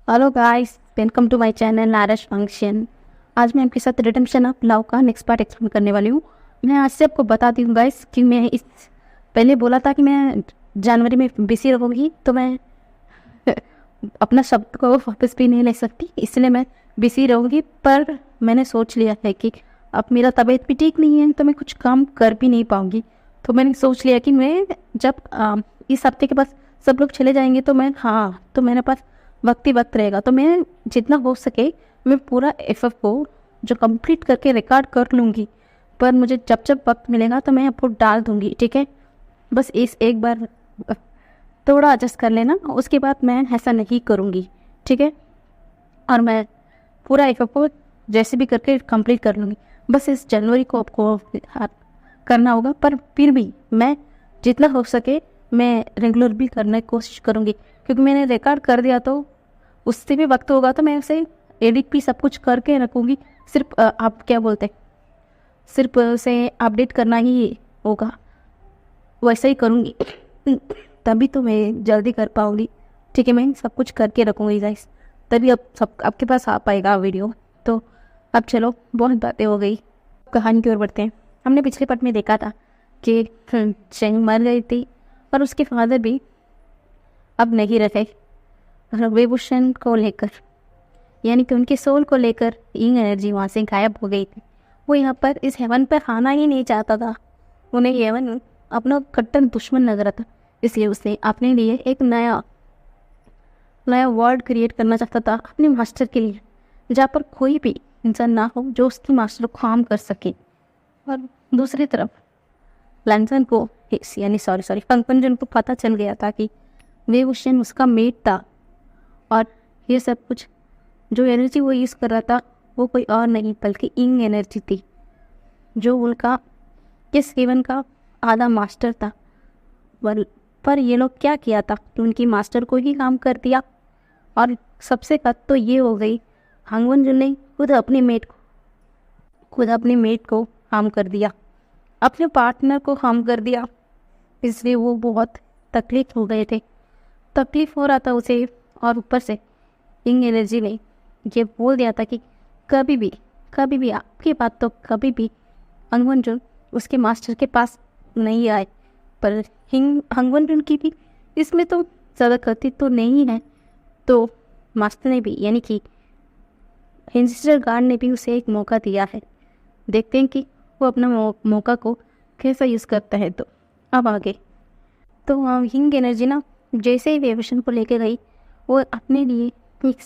Hello guys, welcome to my channel नारश function. आज मैं आपके साथ रिडम्पशन ऑफ लव का नेक्स्ट पार्ट एक्सप्लेन करने वाली हूँ। मैं आज से आपको बताती हूँ गाइस कि मैं इस पहले बोला था कि मैं जनवरी में बिजी रहूँगी, तो मैं अपना शब्द को वापस भी नहीं ले सकती, इसलिए मैं बिजी रहूँगी। पर मैंने सोच लिया है कि अब मेरा तबीयत भी ठीक नहीं है, तो मैं कुछ काम कर भी नहीं पाऊँगी। तो मैंने सोच लिया कि मैं जब इस हफ्ते के पास सब लोग चले जाएंगे तो मेरे पास वक्त ही वक्त रहेगा, तो मैं जितना हो सके मैं पूरा एफएफ को जो कंप्लीट करके रिकॉर्ड कर लूँगी। पर मुझे जब जब वक्त मिलेगा तो मैं आपको डाल दूँगी, ठीक है। बस इस एक बार थोड़ा एडजस्ट कर लेना, उसके बाद मैं ऐसा नहीं करूँगी, ठीक है। और मैं पूरा एफएफ को जैसे भी करके कंप्लीट कर लूँगी। बस इस जनवरी को आपको करना होगा, पर फिर भी मैं जितना हो सके मैं रेगुलर भी करने की कोशिश करूँगी, क्योंकि मैंने रिकॉर्ड कर दिया तो उससे भी वक्त होगा तो मैं उसे एडिट भी सब कुछ करके रखूँगी। सिर्फ आप क्या बोलते हैं, सिर्फ उसे अपडेट करना ही होगा, वैसा ही करूँगी। तभी तो मैं जल्दी कर पाऊँगी, ठीक है। मैं सब कुछ करके रखूँगी गाइस, तभी अब सब आपके पास आ पाएगा वीडियो। तो अब चलो, बहुत बातें हो गई, कहानी की ओर बढ़ते हैं। हमने पिछले पार्ट में देखा था कि चेंग मर गई थी और उसके फादर भी अब नहीं रहे। रविभूषण को लेकर, यानी कि उनके सोल को लेकर यंग एनर्जी वहाँ से गायब हो गई थी। वो यहाँ पर इस हेवन पर आना ही नहीं चाहता था। उन्हें हेवन अपना कट्टर दुश्मन लग रहा था, इसलिए उसने अपने लिए एक नया वर्ल्ड क्रिएट करना चाहता था अपने मास्टर के लिए, जहाँ पर कोई भी इंसान ना हो जो उसकी मास्टर को हार्म कर सके। और दूसरी तरफ लैंसन को यानी फंकपंजन को पता चल गया था कि विभूषण उसका मेट था, और ये सब कुछ जो एनर्जी वो यूज़ कर रहा था वो कोई और नहीं बल्कि इंग एनर्जी थी, जो उनका इस हेवन का आधा मास्टर था। पर ये लोग क्या किया था कि उनकी मास्टर को ही काम कर दिया। और सबसे कद तो ये हो गई, हांगवन जुन ने खुद अपने मेट को हार्म कर दिया, अपने पार्टनर को हार्म कर दिया। इसलिए वो बहुत तकलीफ हो गए थे, तकलीफ हो रहा था उसे। और ऊपर से इंग एनर्जी ने ये बोल दिया था कि कभी भी आपकी बात तो कभी भी हंगवन जुन उसके मास्टर के पास नहीं आए। पर हंगवन जुन की भी इसमें तो ज़्यादा गलती तो नहीं है, तो मास्टर ने भी यानी कि हिंसिस्टर गार्ड ने भी उसे एक मौका दिया है। देखते हैं कि वो अपना मौका को कैसा यूज़ करता है। तो अब आगे तो हिंग एनर्जी ना जैसे ही विभूषण को लेके गई, वो अपने लिए एक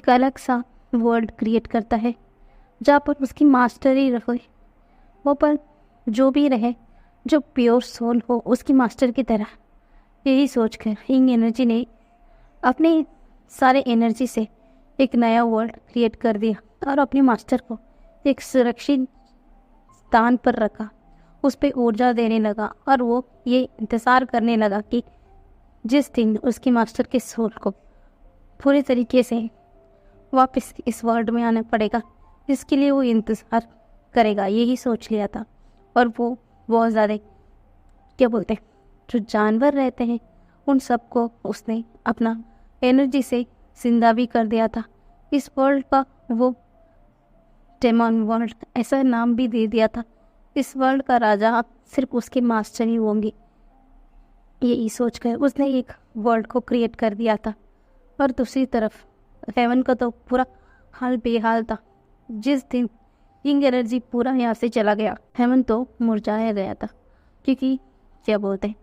अलग सा वर्ल्ड क्रिएट करता है, जहाँ पर उसकी मास्टर ही रहे। वो पर जो भी रहे, जो प्योर सोल हो उसकी मास्टर की तरह। यही सोचकर हिंग एनर्जी ने अपने सारे एनर्जी से एक नया वर्ल्ड क्रिएट कर दिया और अपने मास्टर को एक सुरक्षित स्थान पर रखा, उस पर ऊर्जा देने लगा। और वो ये इंतज़ार करने लगा कि जिस दिन उसके मास्टर के सोल को पूरी तरीके से वापस इस वर्ल्ड में आना पड़ेगा, इसके लिए वो इंतज़ार करेगा, यही सोच लिया था। और वो बहुत ज़्यादा क्या बोलते हैं, जो जानवर रहते हैं उन सबको उसने अपना एनर्जी से जिंदा भी कर दिया था। इस वर्ल्ड का वो डेमन वर्ल्ड ऐसा नाम भी दे दिया था। इस वर्ल्ड का राजा सिर्फ उसके मास्टर ही होंगे, यही सोचकर उसने एक वर्ल्ड को क्रिएट कर दिया था। और दूसरी तरफ हेवन का तो पूरा हाल बेहाल था। जिस दिन इंग एनर्जी पूरा यहाँ से चला गया, हेवन तो मुरझाया गया था, क्योंकि क्या बोलते हैं,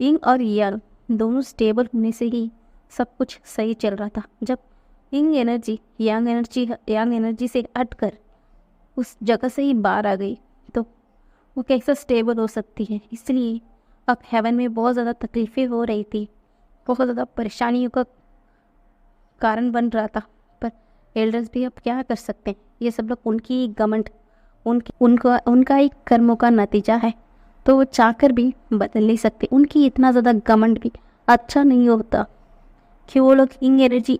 इंग और यांग दोनों स्टेबल होने से ही सब कुछ सही चल रहा था। जब इंग एनर्जी यांग एनर्जी से हटकर उस जगह से ही बाहर आ गई, तो वो कैसा स्टेबल हो सकती है। इसलिए अब हेवन में बहुत ज़्यादा तकलीफ़ें हो रही थी, बहुत ज़्यादा परेशानियों का कारण बन रहा था। पर एल्डर्स भी अब क्या कर सकते हैं, ये सब लोग उनकी घमंड, उनका एक कर्मों का नतीजा है, तो वो चाहकर भी बदल नहीं सकते। उनकी इतना ज़्यादा घमंड भी अच्छा नहीं होता कि वो लोग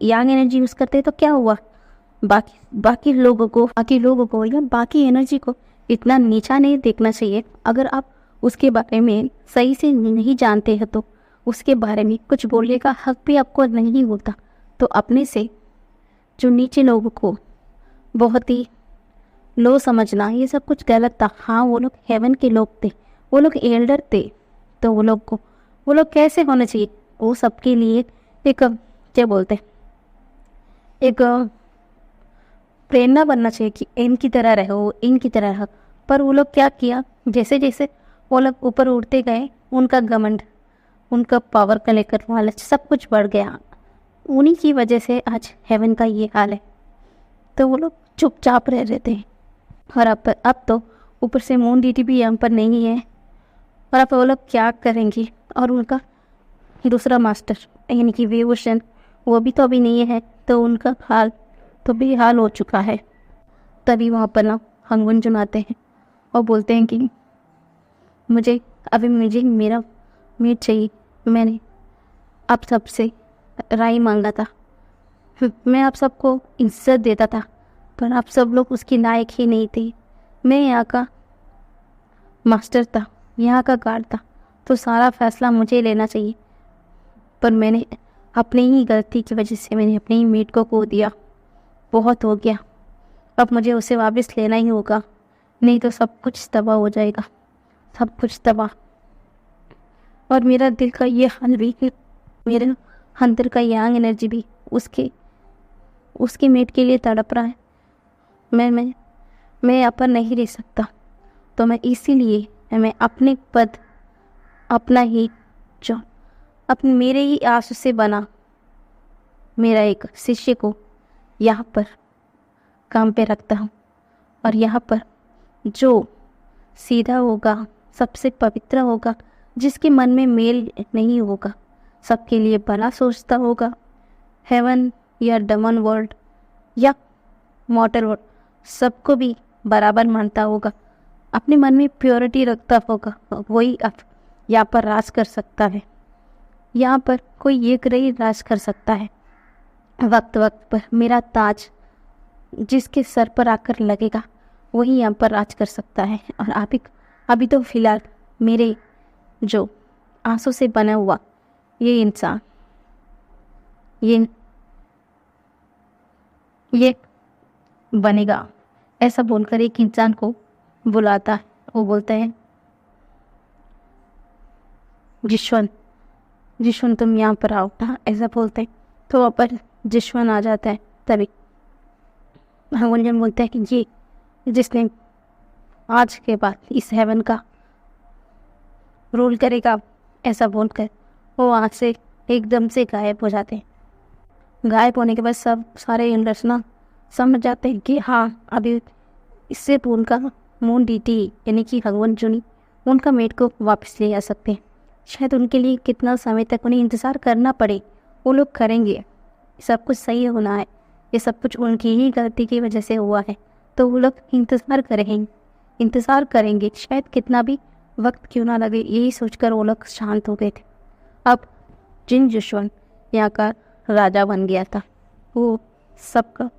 यांग एनर्जी यूज़ करते तो क्या हुआ, बाकी लोगों को या बाकी एनर्जी को इतना नीचा नहीं देखना चाहिए। अगर आप उसके बारे में सही से नहीं जानते हैं तो उसके बारे में कुछ बोलने का हक भी आपको नहीं होता। तो अपने से जो नीचे लोगों को बहुत ही लो समझना, ये सब कुछ गलत था। हाँ, वो लोग हेवन के लोग थे, वो लोग एल्डर थे, तो वो लोग कैसे होने चाहिए? वो सबके लिए एक क्या बोलते हैं, एक प्रेरणा बनना चाहिए कि इनकी तरह रहो, इनकी तरह रहो। पर वो लोग क्या किया, जैसे जैसे वो लोग ऊपर उड़ते गए, उनका घमंड, उनका पावर का लेकर लालच सब कुछ बढ़ गया। उन्हीं की वजह से आज हेवन का ये हाल है। तो वो लोग चुपचाप रह रहे थे। और अब तो ऊपर से मून डीटी भी यहाँ पर नहीं है, और अब वो लोग क्या करेंगे? और उनका दूसरा मास्टर यानी कि वेवोशन, वो भी तो अभी नहीं है, तो उनका हाल तो बेहाल हो चुका है। तभी वहाँ पर ना हंगुन जुन आते हैं और बोलते हैं कि मुझे मेरा मीट चाहिए। मैंने आप सबसे राय मांगा था, मैं आप सबको इज्जत देता था, पर आप सब लोग उसकी लायक ही नहीं थे। मैं यहाँ का मास्टर था, यहाँ का गार्ड था, तो सारा फैसला मुझे लेना चाहिए। पर मैंने अपनी ही गलती की वजह से मैंने अपने ही मीट को खो दिया। बहुत हो गया, अब मुझे उसे वापस लेना ही होगा, नहीं तो सब कुछ तबाह हो जाएगा, सब कुछ तबाह। और मेरा दिल का ये हाल भी, मेरे अंदर का यांग एनर्जी भी उसके मेट के लिए तड़प रहा है। मैं यहाँ पर नहीं रह सकता, तो मैं इसीलिए मैं अपने पद, अपना ही जो अपने मेरे ही आंसू से बना मेरा एक शिष्य को यहाँ पर काम पे रखता हूँ। और यहाँ पर जो सीधा होगा, सबसे पवित्र होगा, जिसके मन में मेल नहीं होगा, सबके लिए भला सोचता होगा, हेवन या डमन वर्ल्ड या मॉर्टल वर्ल्ड, सबको भी बराबर मानता होगा, अपने मन में प्योरिटी रखता होगा, वही अब यहाँ पर राज कर सकता है। यहाँ पर कोई एक रही राज कर सकता है। वक्त वक्त पर मेरा ताज जिसके सर पर आकर लगेगा, वही यहाँ पर राज कर सकता है। और अभी तो फिलहाल मेरे जो आंसू से बना हुआ ये इंसान, ये बनेगा, ऐसा बोलकर एक इंसान को बुलाता है। वो बोलता है, जिशवन तुम यहाँ पर आओ ना, ऐसा बोलते हैं। तो वहाँ पर जिशवन आ जाता है। तभी हंगुंजन बोलता है कि ये जिसने आज के बाद इस हेवन का रूल करेगा, ऐसा बोलकर वो वहाँ से एकदम से गायब हो जाते हैं। गायब होने के बाद सारे यूनिवर्स ना समझ जाते हैं कि हाँ, अभी इससे उनका मून डीटी यानी कि हंगुन जुनी उनका मेट को वापस ले आ सकते हैं। शायद उनके लिए कितना समय तक उन्हें इंतज़ार करना पड़े, वो लोग करेंगे। सब कुछ सही होना है, ये सब कुछ उनकी ही गलती की वजह से हुआ है, तो वो लोग इंतज़ार करेंगे, शायद कितना भी वक्त क्यों ना लगे, यही सोचकर वो लोग शांत हो गए थे। अब जिन जिशवन यहाँ का राजा बन गया था, वो सबका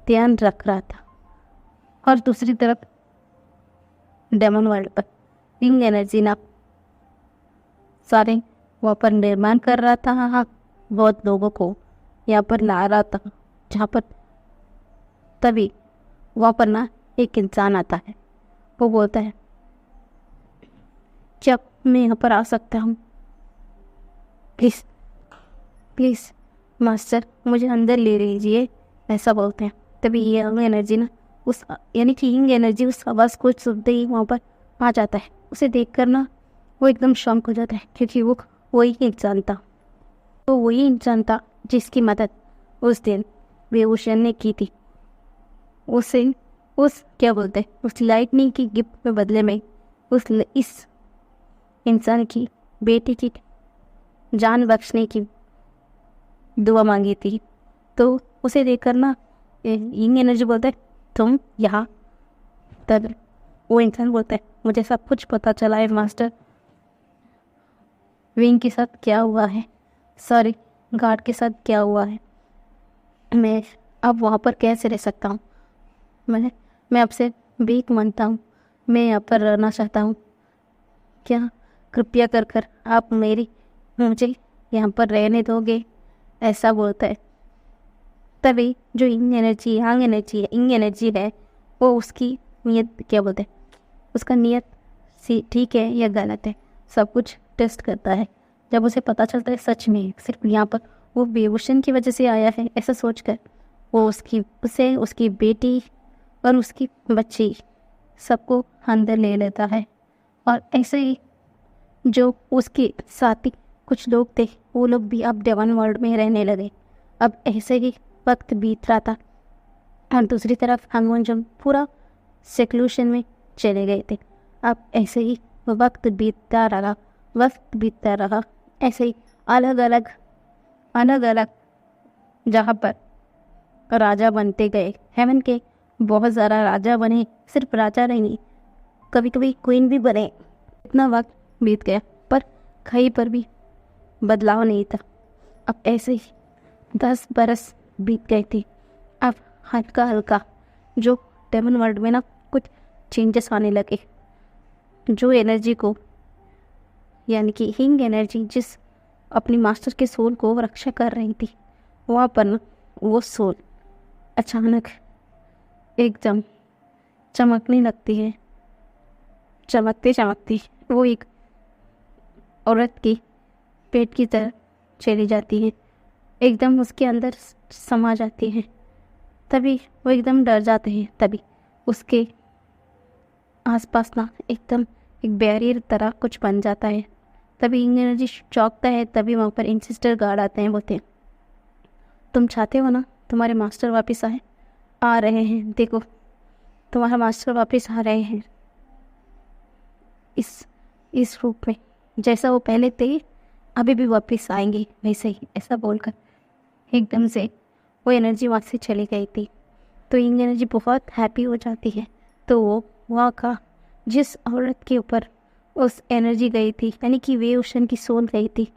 ध्यान रख रहा था। और दूसरी तरफ डेमन वर्ल्ड पर किंग एनर्जी ना सारे वहाँ पर निर्माण कर रहा था। हाँ, बहुत लोगों को यहाँ पर ला रहा था, जहाँ पर तभी वहाँ पर ना एक इंसान आता है। वो बोलता है, क्या मैं यहाँ पर आ सकता हूँ? प्लीज़ मास्टर, मुझे अंदर ले लीजिए, ऐसा बोलते हैं। तभी ये एनर्जी ना उस यानी कि यंग एनर्जी उस आवाज़ को सुनते ही वहाँ पर आ जाता है। उसे देखकर ना वो एकदम शॉक हो जाता है, क्योंकि वो वही इंसान था। तो वही इंसान था जिसकी मदद उस दिन वेवोशन ने की थी। उस क्या बोलते हैं, उस लाइटनिंग की गिफ्ट के बदले में इस इंसान की बेटी की जान बख्शने की दुआ मांगी थी। तो उसे देखकर ना यंग एनर्जी बोलता है, तुम यहाँ? तब वो इंसान बोलता है, मुझे सब कुछ पता चला है मास्टर, विंग के साथ क्या हुआ है, सॉरी गार्ड के साथ क्या हुआ है। मैं अब वहाँ पर कैसे रह सकता हूँ? मैं आपसे भीख मांगता हूँ, मैं यहाँ पर रहना चाहता हूँ। क्या कृपया कर आप मुझे यहाँ पर रहने दोगे? ऐसा बोलता है। तभी जो इंग एनर्जी यांग एनर्जी है, इंग एनर्जी है, वो उसकी नीयत क्या बोलते हैं, उसका नीयत सी ठीक है या गलत है सब कुछ टेस्ट करता है। जब उसे पता चलता है सच में सिर्फ यहाँ पर वो बेवोशन की वजह से आया है, ऐसा सोचकर वो उसे उसकी बेटी और उसकी बच्ची सबको अंदर ले लेता है। और ऐसे ही जो उसके साथी कुछ लोग थे वो लोग भी अब डेवन वर्ल्ड में रहने लगे। अब ऐसे ही वक्त बीत रहा था और दूसरी तरफ हांगवंजम पूरा सेक्लूशन में चले गए थे। अब ऐसे ही वक्त बीतता रहा ऐसे ही अलग अलग जहाँ पर राजा बनते गए। हेवन के बहुत ज़्यादा राजा बने, सिर्फ राजा नहीं कभी कभी क्वीन भी बने। इतना वक्त बीत गया पर कहीं पर भी बदलाव नहीं था। अब ऐसे ही 10 बरस बीत गए थे। अब हल्का हल्का जो डेमन वर्ल्ड में ना कुछ चेंजेस आने लगे। जो एनर्जी को यानी कि हिंग एनर्जी जिस अपनी मास्टर के सोल को रक्षा कर रही थी, वहाँ पर ना वो सोल अचानक एकदम चमकने लगती है। चमकते चमकती वो एक औरत की पेट की तरफ चली जाती है, एकदम उसके अंदर समा जाती है। तभी वो एकदम डर जाते हैं। तभी उसके आसपास ना एकदम एक बैरियर तरह कुछ बन जाता है। तभी इंग एनर्जी चौंकता है। तभी वहाँ पर इंसिस्टर गार्ड आते हैं, बोलते हैं तुम चाहते हो ना तुम्हारे मास्टर वापस आ रहे हैं, देखो तुम्हारा मास्टर वापस आ रहे हैं इस रूप में, जैसा वो पहले थे अभी भी वापस आएंगे वैसे ही। ऐसा बोलकर एकदम से वो एनर्जी वहाँ से चली गई थी। तो इंग एनर्जी बहुत हैप्पी हो जाती है। तो वो वहाँ का जिस औरत के ऊपर उस एनर्जी गई थी यानी कि वे ओशन की सोल गई थी,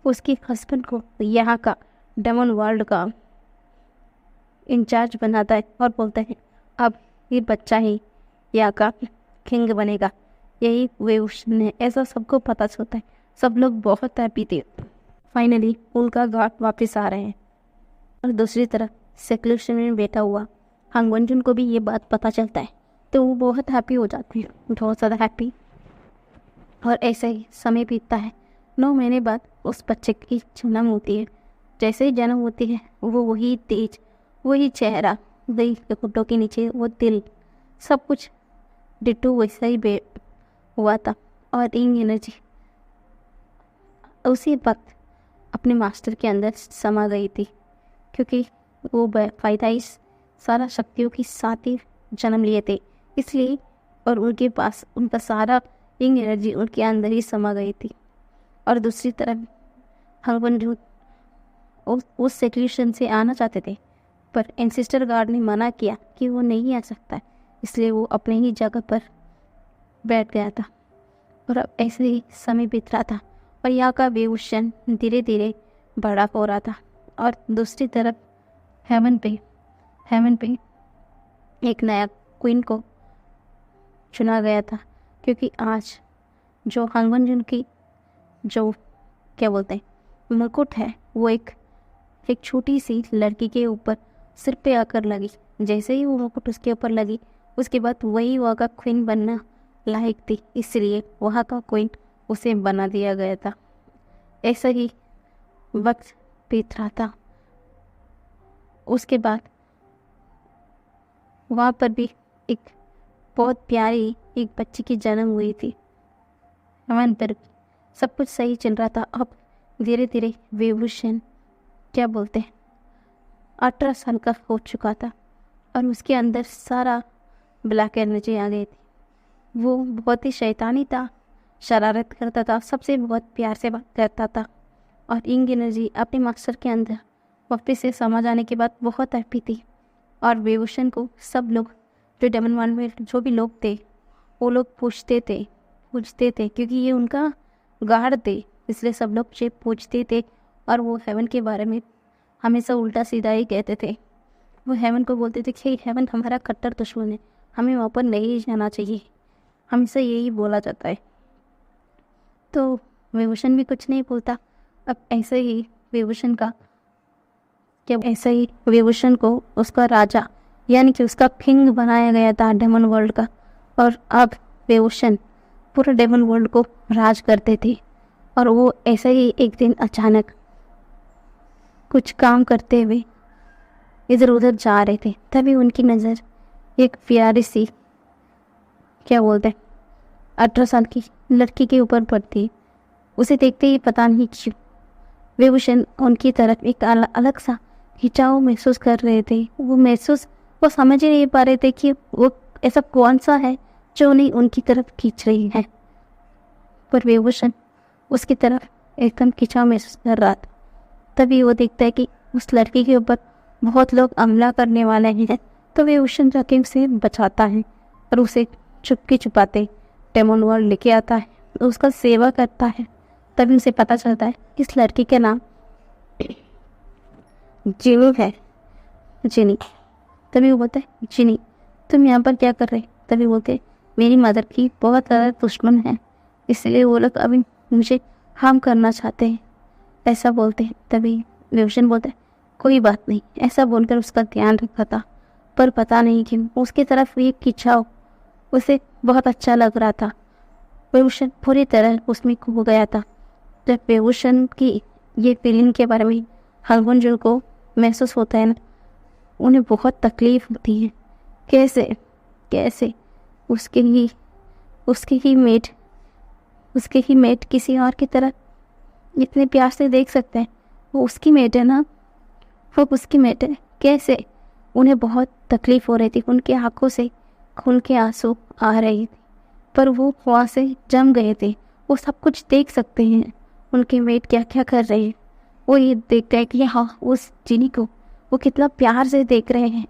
उसके हस्बैंड को यहाँ का डेमन वर्ल्ड का इंचार्ज बनाता है और बोलता है अब ये बच्चा ही यहाँ का किंग बनेगा, यही वे ओशन है। ऐसा सबको पता चलता है। सब लोग बहुत हैप्पी थे। फाइनली उनका गार्ड वापस आ रहे हैं। और दूसरी तरफ सेक्लूशन में बैठा हुआ हांगवंजन को भी ये बात पता चलता है। तो वो बहुत हैप्पी हो जाती है, बहुत ज़्यादा हैप्पी। और ऐसे ही समय बीतता है। 9 महीने बाद उस बच्चे की जन्म होती है। जैसे ही जन्म होती है वो वही तेज, वही चेहरा, वही कपड़ों के नीचे वो दिल, सब कुछ डिट्टो वैसा ही हुआ था। और इंग एनर्जी उसी वक्त अपने मास्टर के अंदर समा गई थी, क्योंकि वो पैदाइश सारा शक्तियों की साथ ही जन्म लिए थे इसलिए। और उनके पास उनका सारा इंग एनर्जी उनके अंदर ही समा गई थी। और दूसरी तरफ हंगवंजू उस सेक्रेशन से आना चाहते थे, पर एंसेस्टर गार्ड ने मना किया कि वो नहीं आ सकता, इसलिए वो अपने ही जगह पर बैठ गया था। और अब ऐसे ही समय बीत रहा था और यहाँ का वेवोशन धीरे धीरे बड़ा हो रहा था। और दूसरी तरफ हेवन पे एक नया क्वीन को चुना गया था, क्योंकि आज जो हांगवंजन की जो क्या बोलते हैं मुकुट है वो एक छोटी सी लड़की के ऊपर सिर पे आकर लगी। जैसे ही वो मुकुट उसके ऊपर लगी उसके बाद वही वहाँ का क्वीन बनना लायक थी, इसलिए वहाँ का क्वीन उसे बना दिया गया था। ऐसा ही वक्त बीत रहा था। उसके बाद वहाँ पर भी एक बहुत प्यारी एक बच्ची की जन्म हुई थी। वहाँ पर सब कुछ सही चल रहा था। अब धीरे धीरे विभूषण क्या बोलते हैं 18 साल का हो चुका था और उसके अंदर सारा ब्लैक एनर्जी आ गई थी। वो बहुत ही शैतानी था, शरारत करता था, सबसे बहुत प्यार से बात करता था। और इंग एनर्जी अपने मास्टर के अंदर वापस से समा जाने के बाद बहुत हैप्पी थी। और विभूषण को सब लोग जो डेमन वर्ल्ड में जो भी लोग थे वो लोग पूछते थे क्योंकि ये उनका गार्ड थे, इसलिए सब लोग उसे पूछते थे। और वो हेवन के बारे में हमेशा उल्टा सीधा ही कहते थे। वो हेवन को बोलते थे कि हेवन हमारा कट्टर दुश्मन है, हमें वहाँ पर नहीं जाना चाहिए, हमेशा यही बोला जाता है। तो विभूषण भी कुछ नहीं बोलता। अब ऐसे ही विभूषण का जब ऐसे ही विभूषण को उसका राजा यानी कि उसका किंग बनाया गया था डेमन वर्ल्ड का, और अब विभूषण पूरे डेमन वर्ल्ड को राज करते थे। और वो ऐसे ही एक दिन अचानक कुछ काम करते हुए इधर उधर जा रहे थे, तभी उनकी नज़र एक प्यारी सी क्या बोलते हैं 18 साल की लड़की के ऊपर पड़ती। उसे देखते ही पता नहीं क्यों विभूषण उनकी तरफ एक अलग सा खिंचाव महसूस कर रहे थे। वो समझ ही नहीं पा रहे थे कि वो ऐसा कौन सा है जो उन्हें उनकी तरफ खींच रही है, पर विभूषण उसकी तरफ एकदम खिंचाव महसूस कर रहा था। तभी वो देखता है कि उस लड़की के ऊपर बहुत लोग हमला करने वाले हैं, तो विभूषण जाके उसे बचाता है और उसे चुपके छुपाते डेमन वर्ल्ड लेके आता है, उसका सेवा करता है। तभी उसे पता चलता है इस लड़की का नाम जिनी है, जिनी। तभी वो बोलता है जिनी तुम यहाँ पर क्या कर रहे? तभी बोलते मेरी मदर की बहुत ज़्यादा दुश्मन है, इसलिए वो लोग अभी मुझे हार्म करना चाहते हैं, ऐसा बोलते हैं। तभी विभूषण बोलता है कोई बात नहीं, ऐसा बोलकर उसका ध्यान रखा था, पर पता नहीं क्यों उसकी तरफ ये खिंचाव उसे बहुत अच्छा लग रहा था। विभूषण पूरी तरह उसमें खो गया था। जब विभूषण की ये फीलिंग के बारे में हरगुंजन को महसूस होता है ना, उन्हें बहुत तकलीफ होती है। कैसे कैसे उसके ही मेट किसी और की तरह इतने प्यार से देख सकते हैं। वो उसकी मेट है ना, वो उसकी मेट है। कैसे? उन्हें बहुत तकलीफ हो रही थी, उनकी आंखों से खून के आंसू आ रहे थे, पर वो वहाँ से जम गए थे। वो सब कुछ देख सकते हैं, उनके मेट क्या क्या कर रहे हैं। वो ये देखते हैं कि हाँ उस जिनी को वो कितना प्यार से देख रहे हैं,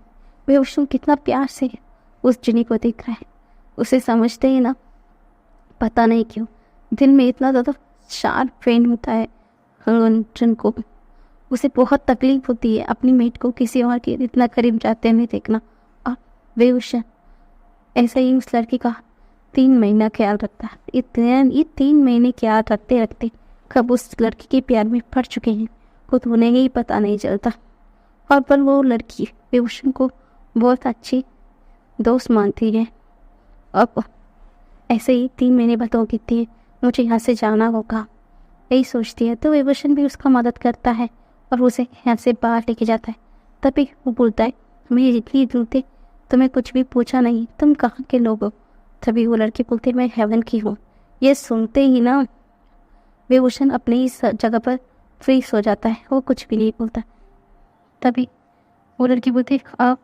वे उसको कितना प्यार से उस जिनी को देख रहे हैं। उसे समझते ही ना, पता नहीं क्यों दिल में इतना ज़्यादा शार्प पेन होता है हरगुंजन को। उसे बहुत तकलीफ होती है अपनी मेट को किसी और के इतना करीब जाते हुए देखना। और विभूषण ऐसे ही उस लड़की का 3 महीना ख्याल रखता है। ये 3 महीने ख्याल रखते रखते कब उस लड़की के प्यार में पड़ चुके हैं खुद उन्हें ही पता नहीं चलता। और पर वो लड़की विभूषण को बहुत अच्छी दोस्त मानती है। अब ऐसे ही 3 महीने बाद वो कहती है मुझे यहाँ से जाना होगा, यही सोचती है। तो विभूषण भी उसका मदद करता है और उसे यहाँ से बाहर लेके जाता है। तभी वो बोलता है मैं इतनी दूर थे, तुम्हें कुछ भी पूछा नहीं, तुम कहाँ के लोग हो? तभी वो लड़की बोलती मैं हेवन की हूँ। ये सुनते ही ना विभूषण अपनी इस जगह पर फ्रीज हो जाता है, वो कुछ भी नहीं बोलता। तभी वो लड़की बोलती आप,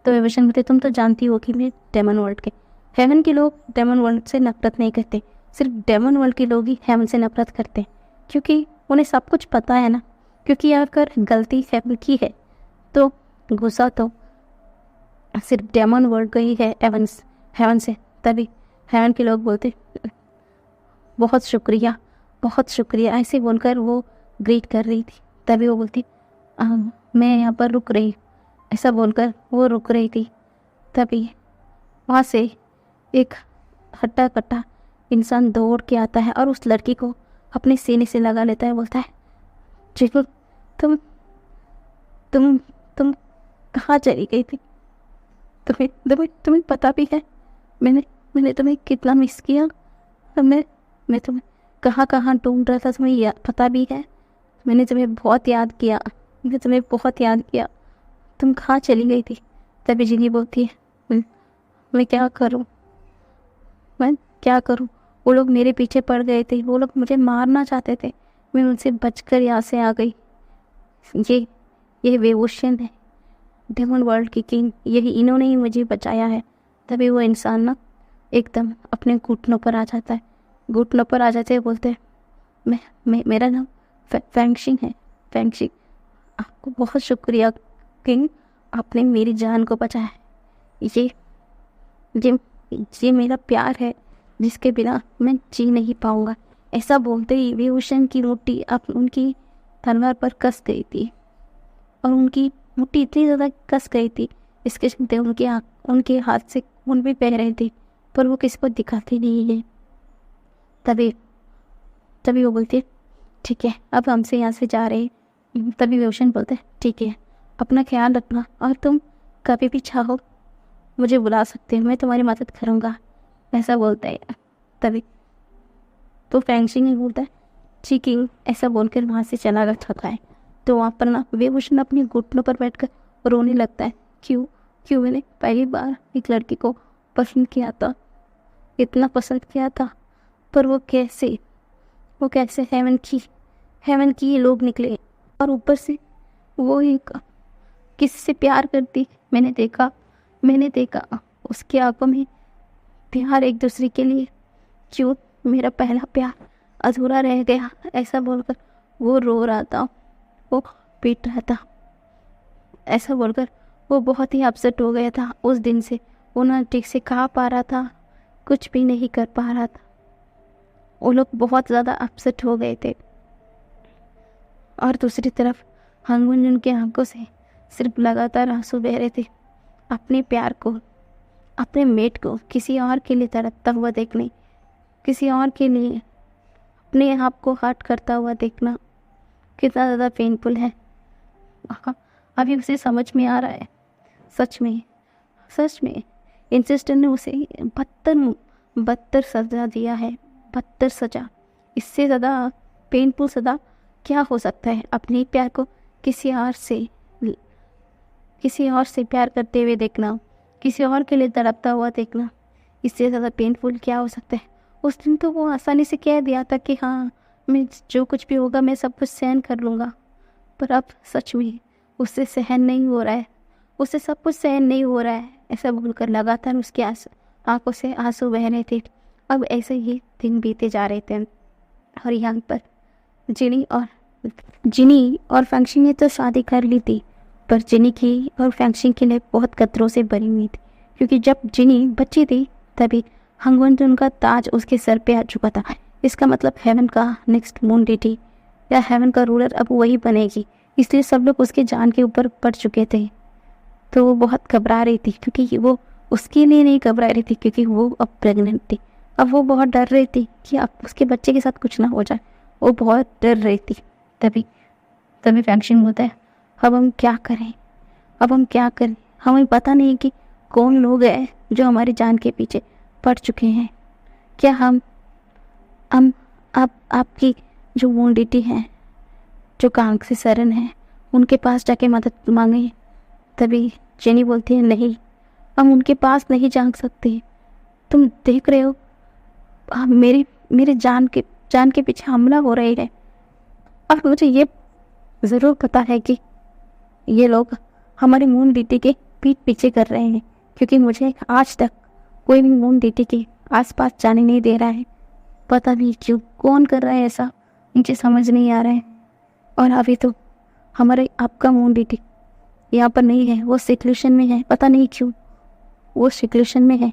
तो विभूषण बोलते तुम तो जानती हो कि मैं डेमन वर्ल्ड के, हेवन के लोग डेमन वर्ल्ड से नफरत नहीं करते, सिर्फ डेमन वर्ल्ड के लोग ही हेवन से नफरत करते हैं, क्योंकि उन्हें सब कुछ पता है ना। क्योंकि अगर गलती हेवन की है तो गुस्सा तो सिर्फ डेमन वर्ल्ड का ही है हेवन से। तभी हेवन के लोग बोलते बहुत शुक्रिया, बहुत शुक्रिया, ऐसे बोलकर वो ग्रीट कर रही थी। तभी वो बोलती मैं यहाँ पर रुक रही, ऐसा बोलकर वो रुक रही थी। तभी वहाँ से एक हट्टा कट्टा इंसान दौड़ के आता है और उस लड़की को अपने सीने से लगा लेता है। बोलता है चिकू तुम तुम तुम कहाँ चली गई थी? तुम्हें पता भी है मैंने तुम्हें कितना मिस किया। मैं तुम्हें कहाँ कहाँ ढूंढ रहा था, तुम्हें पता भी है। मैंने तुम्हें बहुत याद किया, तुम कहाँ चली गई थी? तभी जिनी बोलती है मैं क्या करूं? वो लोग मेरे पीछे पड़ गए थे, वो लोग मुझे मारना चाहते थे, मैं उनसे बचकर यहाँ से आ गई। ये विभूषण है, डेमन वर्ल्ड की किंग, यही इन्होंने ही मुझे बचाया है। तभी वो इंसान ना एकदम अपने घुटनों पर आ जाता है, घुटनों पर आ जाते हैं। बोलते हैं मेरा नाम फैंगशिंग है, फैंगशिंग, आपको बहुत शुक्रिया किंग, आपने मेरी जान को बचाया। ये मेरा प्यार है जिसके बिना मैं जी नहीं पाऊंगा। ऐसा बोलते ही विभूषण की मुट्ठी उनकी तलवार पर कस गई थी, और उनकी मुट्ठी इतनी ज़्यादा कस गई थी इसके चलते उनके हाथ से खून भी बह रहे थे, पर वो किसी को दिखाते नहीं है। तभी वो बोलती ठीक है, अब हमसे यहाँ से जा रहे हैं। तभी रोशन बोलते हैं ठीक है, अपना ख्याल रखना और तुम कभी भी चाहो मुझे बुला सकते हो, मैं तुम्हारी मदद करूँगा, ऐसा बोलता है। तभी तो फैंगशिंग बोलता है चीकिंग, ऐसा बोलकर वहाँ से चला जाता है। तो वहाँ पर ना विभूषण अपने घुटनों पर बैठकर रोने लगता है। क्यों क्यों मैंने पहली बार एक लड़की को पसंद किया था, इतना पसंद किया था, पर वो कैसे हेवन की लोग निकले, और ऊपर से वो एक किसी से प्यार करती। मैंने देखा उसकी आंखों में प्यार एक दूसरे के लिए। क्यों मेरा पहला प्यार अधूरा रह गया, ऐसा बोलकर वो रो रहा था, वो पीट रहा था। ऐसा बोलकर वो बहुत ही अपसेट हो गया था। उस दिन से वो ना ठीक से खा पा रहा था, कुछ भी नहीं कर पा रहा था। वो लोग बहुत ज़्यादा अपसेट हो गए थे। और दूसरी तरफ हंगुंजन की आंखों से सिर्फ लगातार आंसू बह रहे थे। अपने प्यार को, अपने मेट को किसी और के लिए तड़पता हुआ देखने, किसी और के लिए अपने आप को हर्ट करता हुआ देखना कितना ज़्यादा पेनफुल है। अभी उसे समझ में आ रहा है। सच में इन सिस्टर ने उसे बदतर सज़ा दिया है, बदतर सज़ा। इससे ज़्यादा पेनफुल सज़ा क्या हो सकता है? अपने प्यार को किसी और से प्यार करते हुए देखना, किसी और के लिए तड़पता हुआ देखना, इससे ज़्यादा पेनफुल क्या हो सकता है? उस दिन तो वो आसानी से कह दिया था कि हाँ, मैं जो कुछ भी होगा मैं सब कुछ सहन कर लूँगा, पर अब सच में उससे सहन नहीं हो रहा है, उससे सब कुछ सहन नहीं हो रहा है। ऐसा बोलकर लगातार उसकी आंखों से आंसू बह रहे थे। अब ऐसे ही दिन बीते जा रहे थे और यहाँ पर जिनी और फैंगशिंग ने तो शादी कर ली थी, पर जिनी की और फैंगशिंग की लाइफ बहुत खतरों से भरी हुई थी, क्योंकि जब जिनी बच्ची थी तभी हंगवंजन का ताज उसके सर पे आ चुका था। इसका मतलब हेवन का नेक्स्ट मून डेटी या हेवन का रूलर अब वही बनेगी, इसलिए सब लोग उसके जान के ऊपर पड़ चुके थे। तो वो बहुत घबरा रही थी, क्योंकि वो उसके लिए नहीं घबरा रही थी, क्योंकि वो अब प्रेग्नेंट थी। अब वो बहुत डर रही थी कि अब उसके बच्चे के साथ कुछ ना हो जाए, वो बहुत डर रही थी। तभी फैंगशिंग होता है, अब हम क्या करें? हमें पता नहीं कि कौन लोग हैं जो हमारी जान के पीछे पड़ चुके हैं। क्या हम आपकी जो वोंडिटी हैं, जो कांग से सरन है, उनके पास जाके मदद मांगे? तभी जेनी बोलती है नहीं, हम उनके पास नहीं जा सकते। तुम देख रहे हो मेरे जान के पीछे हमला हो रही है, और मुझे ये ज़रूर पता है कि ये लोग हमारी मून डीटी के पीठ पीछे कर रहे हैं, क्योंकि मुझे आज तक कोई भी मून डीटी के आसपास जाने नहीं दे रहा है। पता नहीं क्यों, कौन कर रहा है ऐसा, मुझे समझ नहीं आ रहा है। और अभी तो हमारे आपका मून डीटी यहाँ पर नहीं है, वो सिक्लूशन में है। पता नहीं क्यों वो सिक्लूशन में है,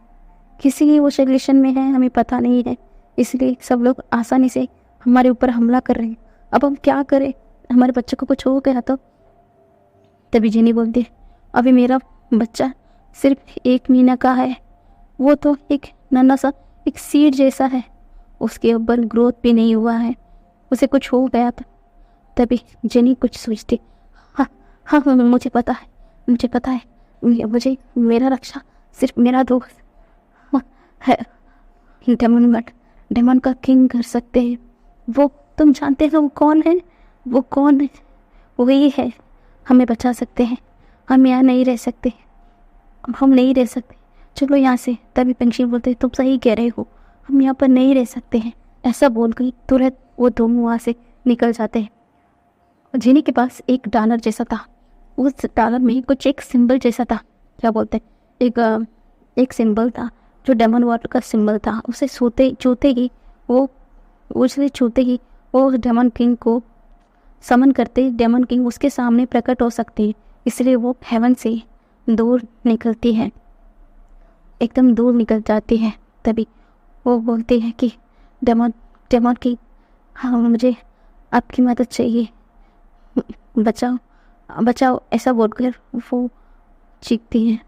किसी वो सिक्लूशन में है, हमें पता नहीं है। इसलिए सब लोग आसानी से हमारे ऊपर हमला कर रहे हैं। अब हम क्या करें? हमारे बच्चे को कुछ हो गया तो? तभी जिनी बोलती है अभी मेरा बच्चा सिर्फ 1 महीना का है, वो तो एक नन्हा सा एक सीड जैसा है, उसके ऊपर ग्रोथ भी नहीं हुआ है, उसे कुछ हो गया था। तभी जिनी कुछ सोचती, हाँ मुझे पता है मुझे मेरा रक्षा सिर्फ मेरा दोस्त है डेमन का किंग कर सकते हैं। वो तुम जानते हो वो कौन है? वही है, हमें बचा सकते हैं। हम यहाँ नहीं रह सकते, हम नहीं रह सकते, चलो यहाँ से। तभी पंछी बोलते तुम सही कह रहे हो, हम यहाँ पर नहीं रह सकते हैं। ऐसा बोल गई तुरंत वो दोनों वहाँ से निकल जाते हैं। जिनी के पास एक डॉलर जैसा था, उस डॉलर में कुछ एक सिंबल जैसा था, क्या बोलते हैं, एक सिंबल था जो डेमन वाटर का सिंबल था। उसे छूते ही वो डेमन किंग को समन करते, डेमन किंग उसके सामने प्रकट हो सकते हैं। इसलिए वो हेवन से दूर निकलती है, एकदम दूर निकल जाती है। तभी वो बोलती है कि डेमन किंग, हाँ मुझे आपकी मदद चाहिए, बचाओ ऐसा बोलकर वो चीखती है।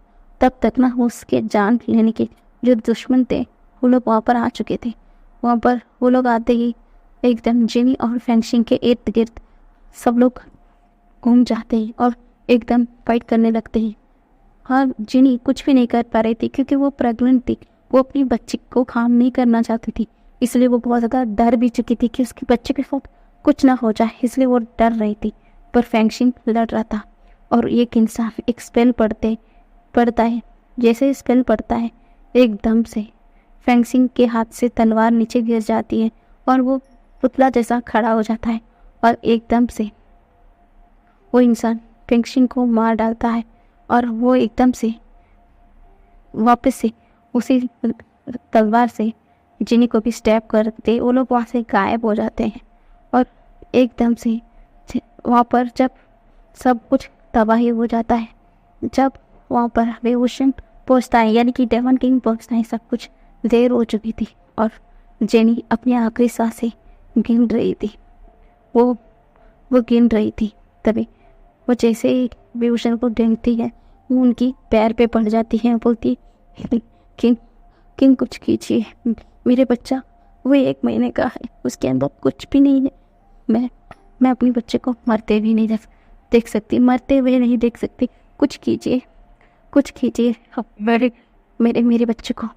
तब तक ना उसके जान लेने के जो दुश्मन थे वो लोग वहाँ पर आ चुके थे। वहाँ पर वो लोग आते ही एकदम जिनी और फेंगशिंग के इर्द गिर्द सब लोग घूम जाते हैं और एकदम फाइट करने लगते हैं। और जिनी कुछ भी नहीं कर पा रही थी क्योंकि वो प्रेग्नेंट थी। वो अपनी बच्ची को हार्म नहीं करना चाहती थी, इसलिए वो बहुत ज़्यादा डर भी चुकी थी कि उसके बच्चे के साथ कुछ ना हो जाए, इसलिए वो डर रही थी। पर फेंगशिंग लड़ रहा था और एक इंसान एक स्पेल पढ़ता है। जैसे स्पेल पढ़ता है एकदम से फेंगशिंग के हाथ से तलवार नीचे गिर जाती है और वो पुतला जैसा खड़ा हो जाता है और एकदम से वो इंसान फेंगशिंग को मार डालता है और वो एकदम से वापस से उसी तलवार से जिनी को भी स्टैब करते वो लोग वहाँ से गायब हो जाते हैं। और एकदम से वहाँ पर जब सब कुछ तबाही हो जाता है, जब वहाँ पर रेवोल्यूशन पहुँचता है यानी कि डेमन किंग पहुँचता है, सब कुछ देर हो चुकी थी और जेनी अपनी आखिरी सांसें गिन रही थी। वो गिन रही थी। तभी वो जैसे ही रेवोल्यूशन को गिनती है वो उनकी पैर पे पड़ जाती है, बोलती किंग कुछ कीजिए, मेरे बच्चा वो 1 महीने का है, उसके अंदर कुछ भी नहीं है। मैं अपने बच्चे को मरते भी नहीं देख सकती, मरते हुए नहीं देख सकती। कुछ कीजिए, कुछ कीजिए, मेरे बच्चे को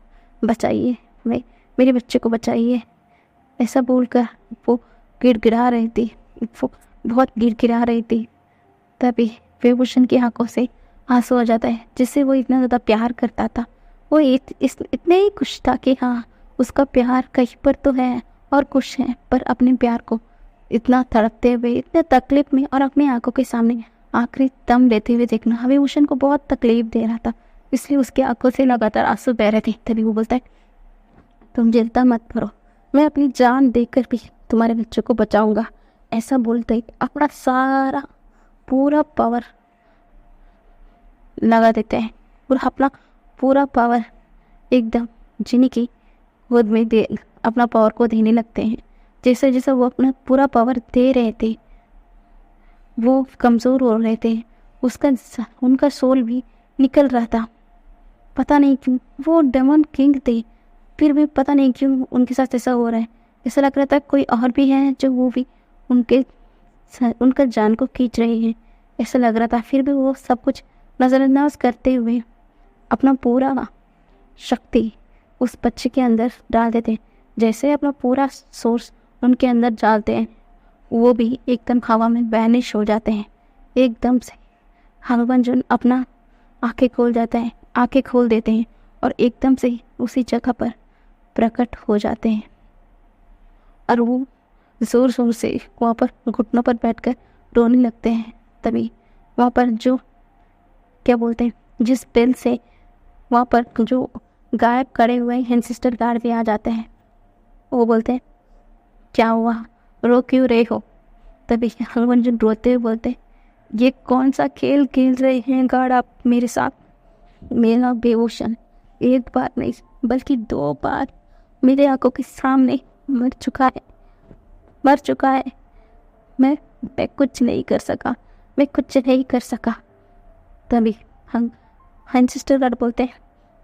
बचाइए, मेरे बच्चे को बचाइए। ऐसा बोलकर वो गिड़गिड़ा रही थी, वो बहुत गिड़गिड़ा रही थी। तभी विभूषण की आंखों से आंसू आ जाता है, जिससे वो इतना ज़्यादा प्यार करता था। वो इतने ही खुश था कि हाँ उसका प्यार कहीं पर तो है और खुश है, पर अपने प्यार को इतना तड़पते हुए, इतने तकलीफ में और अपनी आंखों के सामने आखिरी दम लेते हुए देखना विभूषण को बहुत तकलीफ दे रहा था, इसलिए उसकी आंखों से लगातार आंसू बह रहे थे। तभी वो बोलता है, तुम चिंता मत करो, मैं अपनी जान देकर भी तुम्हारे बच्चों को बचाऊंगा। ऐसा बोलते ही अपना सारा पूरा पावर लगा देते हैं और अपना पूरा पावर एकदम जिनी की गोद में दे अपना पावर को देने लगते हैं। जैसे जैसे वो अपना पूरा पावर दे रहे थे वो कमज़ोर हो रहे थे, उनका सोल भी निकल रहा था। पता नहीं क्यों वो डेमन किंग थे, फिर भी पता नहीं क्यों उनके साथ ऐसा हो रहा है। ऐसा लग रहा था कोई और भी है जो वो भी उनका जान को खींच रहे हैं, ऐसा लग रहा था। फिर भी वो सब कुछ नज़रअंदाज करते हुए अपना पूरा शक्ति उस बच्चे के अंदर डाल देते हैं। जैसे अपना पूरा सोर्स उनके अंदर डालते हैं वो भी एकदम हवा में वैनिश हो जाते हैं। एकदम से हनुमान अपना आंखें खोल देते हैं और एकदम से उसी जगह पर प्रकट हो जाते हैं और वो ज़ोर ज़ोर से वहाँ पर घुटनों पर बैठकर रोने लगते हैं। तभी वहाँ पर जो क्या बोलते हैं जिस बेल से वहाँ पर जो गायब खड़े हुए एंसेस्टर गार्ड भी आ जाते हैं। वो बोलते हैं, क्या हुआ, रो क्यों रहे हो? तभी हनुमान रोते हुए बोलते, ये कौन सा खेल खेल रहे हैं गार्ड आप मेरे साथ? मेरा बेवोशन 1 बार नहीं बल्कि 2 बार मेरे आंखों के सामने मर चुका है। मैं कुछ नहीं कर सका। तभी हम सिस्टर गार्ड बोलते हैं,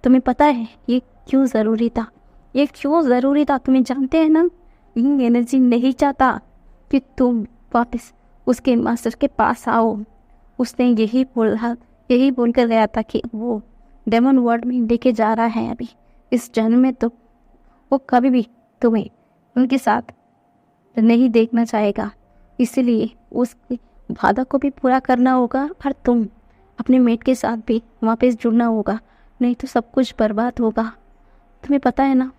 तुम्हें पता है ये क्यों ज़रूरी था? तुम्हें जानते हैं ना, ये एनर्जी नहीं चाहता कि तुम वापस उसके मास्टर के पास आओ। उसने यही बोल कर गया था कि वो डेमन वर्ल्ड में लेके जा रहा है अभी इस जन्म में, तो वो कभी भी तुम्हें उनके साथ नहीं देखना चाहेगा। इसलिए उस वादा को भी पूरा करना होगा और तुम अपने मेट के साथ भी वापस जुड़ना होगा, नहीं तो सब कुछ बर्बाद होगा। तुम्हें पता है ना,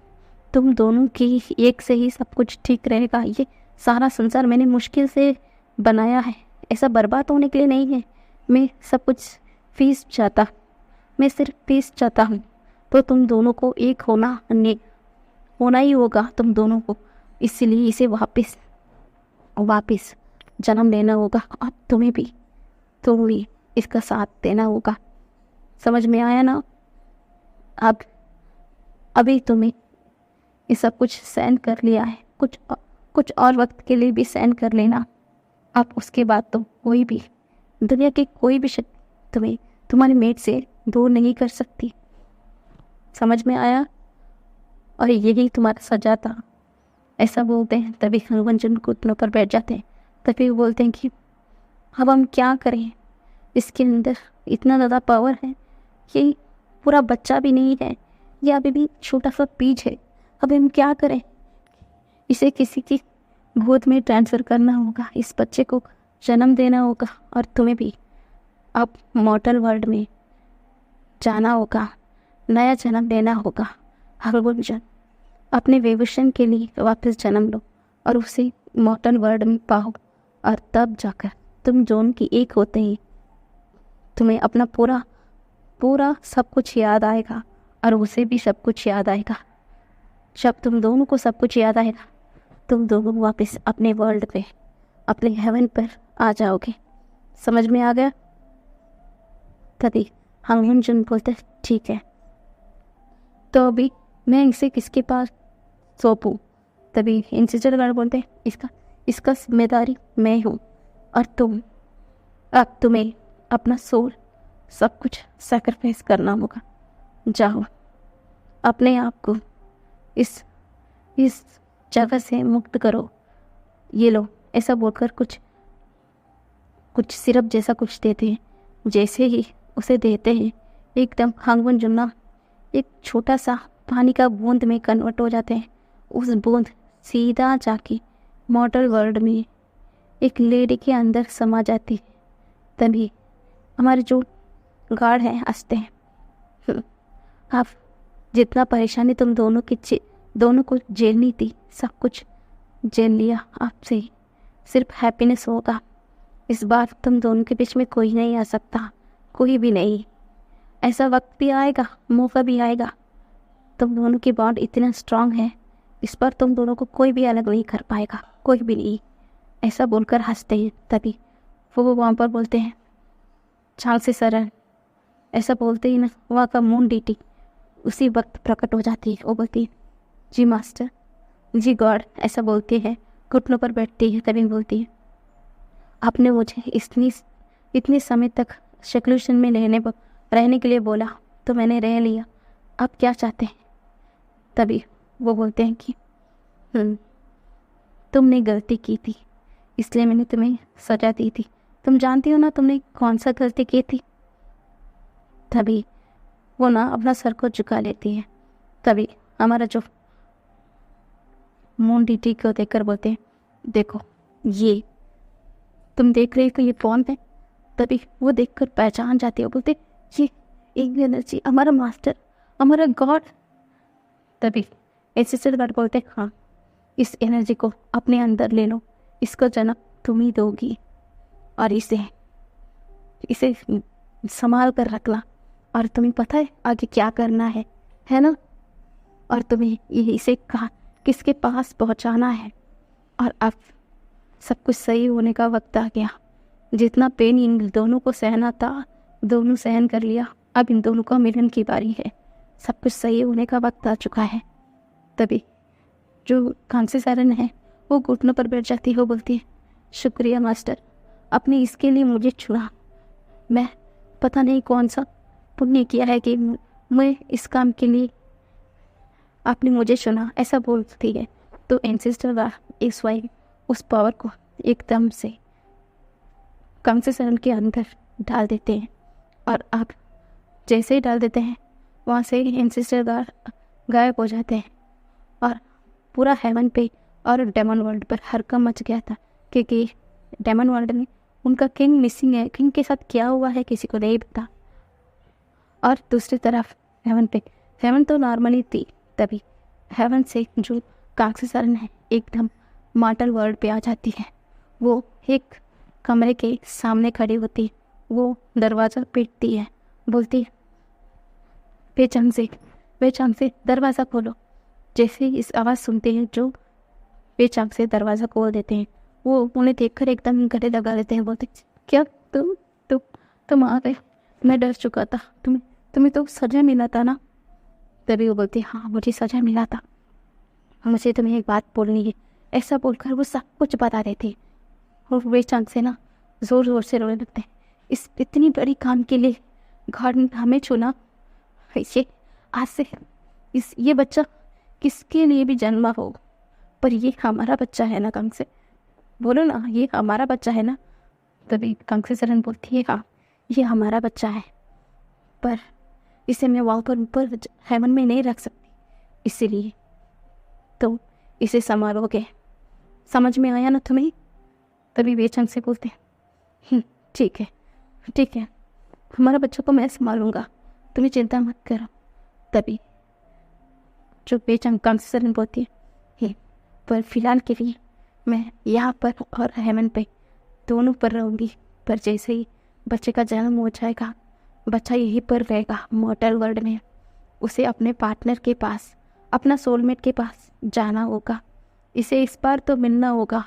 तुम दोनों की एक से ही सब कुछ ठीक रहेगा। ये सारा संसार मैंने मुश्किल से बनाया है, ऐसा बर्बाद होने के लिए नहीं है। मैं सब कुछ मैं सिर्फ पीस चाहता हूँ, तो तुम दोनों को एक होना ही होगा तुम दोनों को। इसलिए इसे वापस जन्म लेना होगा और तुम्हें भी इसका साथ देना होगा। समझ में आया ना? अब अभी तुम्हें ये सब कुछ सहन कर लिया है, कुछ और वक्त के लिए भी सहन कर लेना। अब उसके बाद तो कोई भी दुनिया की कोई भी शक्ति तुम्हें तुम्हारे मेट से दूर नहीं कर सकती। समझ में आया? और यही तुम्हारा सजा था। ऐसा बोलते हैं। तभी हनुमान घुटनों पर बैठ जाते हैं। तभी वो बोलते हैं कि अब हम क्या करें, इसके अंदर इतना ज़्यादा पावर है, ये पूरा बच्चा भी नहीं है, ये अभी भी छोटा सा बीज है, अब हम क्या करें, इसे किसी की गोद में ट्रांसफ़र करना होगा, इस बच्चे को जन्म देना होगा और तुम्हें भी अब मॉर्टल वर्ल्ड में जाना होगा, नया जन्म लेना होगा। हनुमान अपने विभूषण के लिए वापस जन्म लो और उसे मॉर्टल वर्ल्ड में पाओ, और तब जाकर तुम दोनों की एक होते ही तुम्हें अपना पूरा पूरा सब कुछ याद आएगा और उसे भी सब कुछ याद आएगा। जब तुम दोनों को सब कुछ याद आएगा, तुम दोनों वापस अपने वर्ल्ड पे, अपने हेवन पर आ जाओगे। समझ में आ गया? तभी हनुमान बोलते ठीक है, तो अभी मैं इसे किसके पास सौंपूं? तभी इंसिस्टर गार्ड बोलते हैं इसका जिम्मेदारी मैं हूँ और अब तुम्हें अपना सोल सब कुछ सैक्रिफाइस करना होगा। जाओ, अपने आप को इस जगह से मुक्त करो। ये लो, ऐसा बोलकर कुछ सिरप जैसा कुछ देते हैं। जैसे ही उसे देते हैं, एकदम हनुमान जुन्ना एक छोटा सा पानी का बूंद में कन्वर्ट हो जाते हैं। उस बूंद सीधा जाके मॉर्टल वर्ल्ड में एक लेडी के अंदर समा जाती है। तभी हमारे जो गार्ड हैं हंसते हैं। आप जितना परेशानी तुम दोनों को झेलनी थी, सब कुछ झेल लिया। आपसे सिर्फ हैप्पीनेस होगा। इस बार तुम दोनों के बीच में कोई नहीं आ सकता, कोई भी नहीं। ऐसा वक्त भी आएगा, मौका भी आएगा। तुम दोनों की बॉन्ड इतना स्ट्रांग है, इस पर तुम दोनों को कोई भी अलग नहीं कर पाएगा, कोई भी नहीं। ऐसा बोलकर हंसते हैं। तभी वो वहाँ पर बोलते हैं चाल से शरण। ऐसा बोलते ही ना वहाँ का मून डीटी उसी वक्त प्रकट हो जाती है। वो बोलती है जी मास्टर, जी गॉड, ऐसा बोलती है। घुटनों पर बैठती है। तभी बोलती है आपने मुझे इतने समय तक सेक्लूशन में रहने के लिए बोला, तो मैंने रह लिया। आप क्या चाहते हैं? तभी वो बोलते हैं कि तुमने गलती की थी, इसलिए मैंने तुम्हें सजा दी थी। तुम जानती हो ना तुमने कौन सा गलती की थी? तभी वो ना अपना सर को झुका लेती है। तभी हमारा जो मून डीटी को देखकर बोलते हैं देखो, ये तुम देख रहे हो कि ये कौन है? तभी वो देखकर पहचान जाती है। वो बोलते ये एक एनर्जी, हमारा मास्टर, हमारा गॉड। तभी एसिस्टेंट गार्ड बोलते हाँ, इस एनर्जी को अपने अंदर ले लो, इसको जन्म तुम ही दोगी और इसे संभाल कर रखना, और तुम्हें पता है आगे क्या करना है ना? और तुम्हें इसे कहाँ किसके पास पहुंचाना है। और अब सब कुछ सही होने का वक्त आ गया। जितना पेन इन दोनों को सहना था, दोनों सहन कर लिया। अब इन दोनों का मिलन की बारी है। सब कुछ सही होने का वक्त आ चुका है। तभी जो कांसी सारन है वो घुटनों पर बैठ जाती है। वो बोलती है शुक्रिया मास्टर, आपने इसके लिए मुझे चुना। मैं पता नहीं कौन सा पुण्य किया है कि मैं इस काम के लिए आपने मुझे चुना, ऐसा बोलती है। तो एंसेस्टर का इस वाइफ उस पावर को एकदम से कांसी सारन के अंदर डाल देते हैं। और आप जैसे ही डाल देते हैं, वहाँ से एंसेस्टर गायब हो जाते हैं। और पूरा हेवन पे और डेमन वर्ल्ड पर हड़कंप मच गया था, क्योंकि डेमन वर्ल्ड में उनका किंग मिसिंग है। किंग के साथ क्या हुआ है किसी को नहीं पता। और दूसरी तरफ हेवन तो नॉर्मली थी। तभी हेवन से जो कांसी सारन है एकदम मॉर्टल वर्ल्ड पे आ जाती है। वो एक कमरे के सामने खड़ी होती है। वो दरवाज़ा पीटती है, बोलती है बेचैन से दरवाज़ा खोलो। जैसे ही इस आवाज़ सुनते हैं, जो बेचैन से दरवाज़ा खोल देते हैं। वो उन्हें देखकर एकदम गले लगा लेते हैं। बोलते क्या तुम आ गए? मैं डर चुका था। तुम्हें तो सजा मिला था ना? तभी वो बोलती हाँ, मुझे सजा मिला था, मुझे तुम्हें एक बात बोलनी है। ऐसा बोलकर वो सब कुछ बता रहे थे। और बेचैन से ना ज़ोर ज़ोर से रोने लगते हैं। इस इतनी बड़ी काम के लिए गॉड ने हमें चुना। ये आज से ये बच्चा किसके लिए भी जन्मा हो, पर ये हमारा बच्चा है ना कंग से, बोलो ना ये हमारा बच्चा है ना। तभी कंग से सरन बोलती है हाँ ये हमारा बच्चा है, पर इसे मैं वॉल पर ऊपर हेवन में नहीं रख सकती, इसीलिए तो इसे संभालोगे, समझ में आया ना तुम्हें। तभी वे चंग से बोलते हैं ठीक है ठीक है, हमारा बच्चों को मैं संभालूंगा, तुम्हें चिंता मत करो। तभी जो बेचंग कंग से सरन बोलती है पर फिलहाल के लिए मैं यहाँ पर और हेवन पे दोनों पर रहूँगी, पर जैसे ही बच्चे का जन्म हो जाएगा बच्चा यहीं पर रहेगा मॉर्टल वर्ल्ड में, उसे अपने पार्टनर के पास, अपना सोलमेट के पास जाना होगा, इसे इस बार तो मिलना होगा,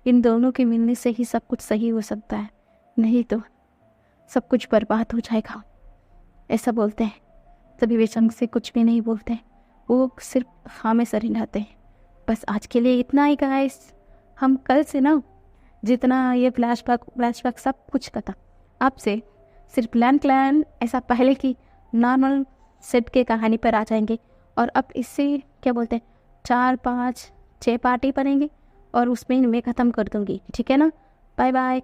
इन दोनों के मिलने से ही सब कुछ सही हो सकता है, नहीं तो सब कुछ बर्बाद हो जाएगा, ऐसा बोलते हैं। तभी वे चंग से कुछ भी नहीं बोलते, वो सिर्फ हाँ में सर हिलाते हैं। बस आज के लिए इतना ही गाइस, हम कल से ना जितना ये फ्लैशबैक सब कुछ खत्म, आपसे सिर्फ क्लैन ऐसा पहले की नॉर्मल सेट के कहानी पर आ जाएंगे, और अब इससे क्या बोलते हैं 4 5 6 पार्टी बनेंगे और उसमें मैं ख़त्म कर दूँगी, ठीक है ना। Bye bye.